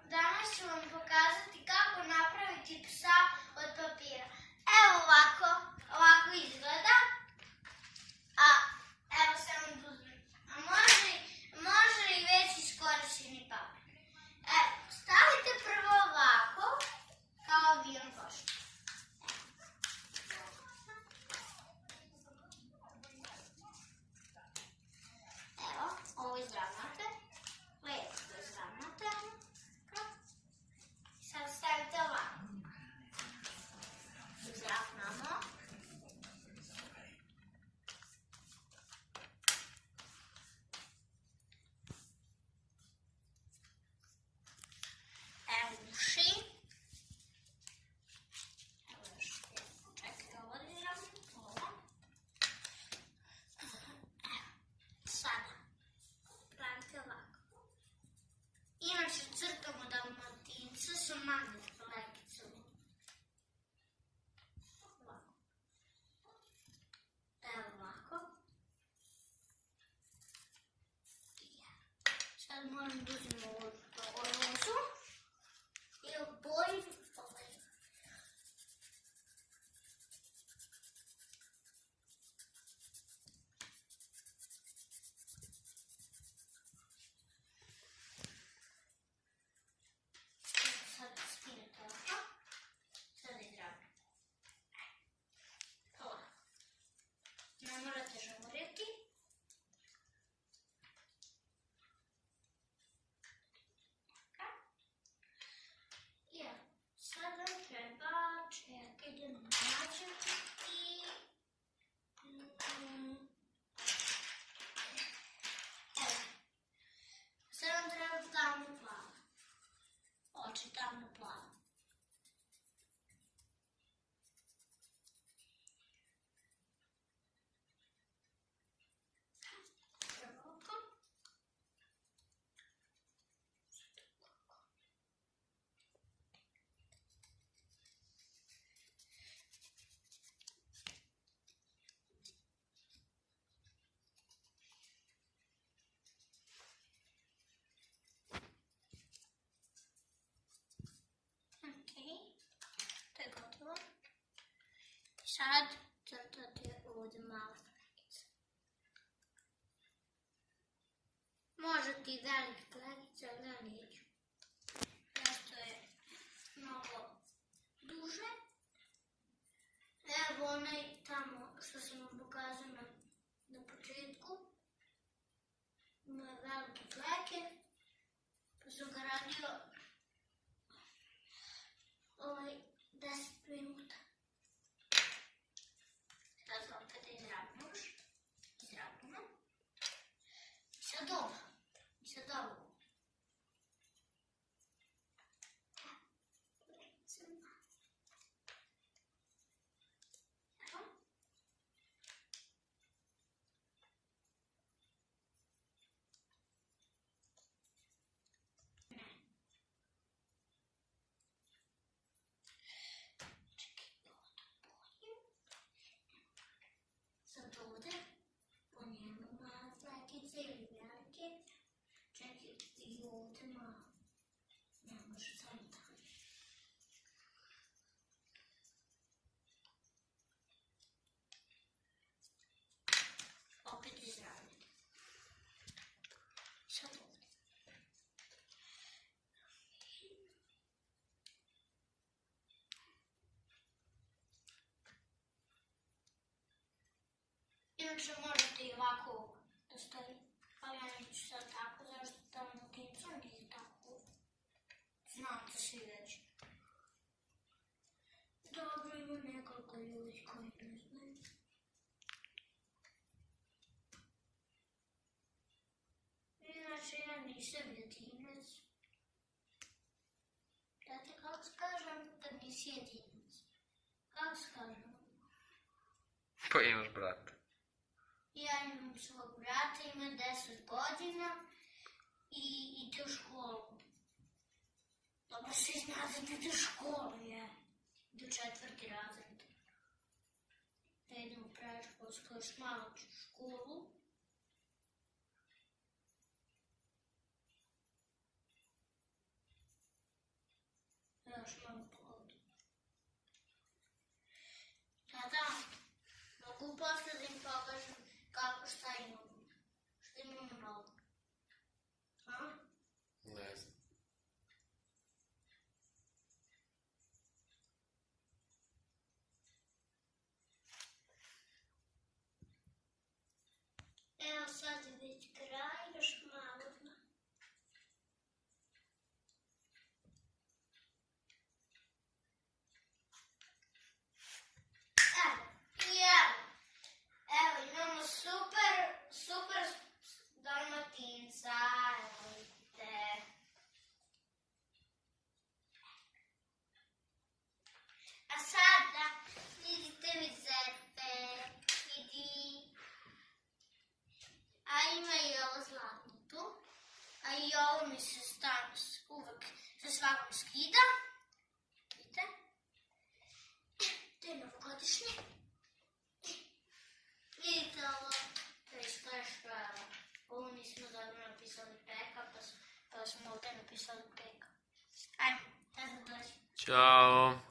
danas ću vam pokazati kako napraviti psa od papira. Evo ovako izgleda. A evo samo da uzmem. A može i već iskorišćeni papir. Evo, stavite prvo ovako, kao avion košta. Evo, ovo izravnate. Lepo to izravnate. Sad stavite ovako. Izravnamo. Evo uši. Evo još čekaj ovo da izravnim. Ovo. Sada pravite ovako. Inače crtamo dalmatince sa magnet lekicom. Ovako. Evo ovako. Sad moram da uzmem ovu rozu i obojim ovaj. Sad skinete ovo. Sad izravno. Ovako. Ne morate žuriti. I sad vam treba, čekaj da nađem i... Evo. Sad vam treba tamno plavo. Oči tamno plavo. Ovako. To je gotovo. Sad crtate ovdje malo flegice. Možete i velike flegice, ali ja neću. Nešto je mnogo duže. Evo onaj tamo što sam vam pokazao na početku. Ima velike fleke. Pa sam ga radio 10 minuta. Sad ga opet izravnamo. I sad ovo. Sad ovdje po njemu malo flekice ili velike. Čekaj, i ovdje malo. Ne može samo tako. Opet izravnite. Sad ovdje. Inače možete i ovako da stavite, ali ja neću sad tako, zašto dalmatincu nije tako. Znate svi već. Dobro, ima nekoliko ljudi koji ne znaju. Inače ja nisam jedinac. Znate kako se kažem da nisi jedinac? Kako se kažem? Pa imaš brata. Ja imam svog brata, ima 10 godina i ide u školu. Dobro se zna da ide u školu, je. Ide u 4. razred. Ja idem u predškolsku, još malo ću u školu. još malo pogodu. Tata, mogu posle da im pokažem šta imamo. Šta imamo novo. A? Ne znam. Evo sad je već kraj, još malo. Evo, imamo super Dalmatinca, evo vidite. A sada vidite Vizepe, vidi. A ima i ovo zlatno tu. A i ovo mi se uvek sa svakom skida. Vidite. To je novogodišnje. Vidite ovo, to je škala. Ovo nismo dobro napisali peka, pa smo ovdje napisali peka. Ajmo, tada dođi. Ćao.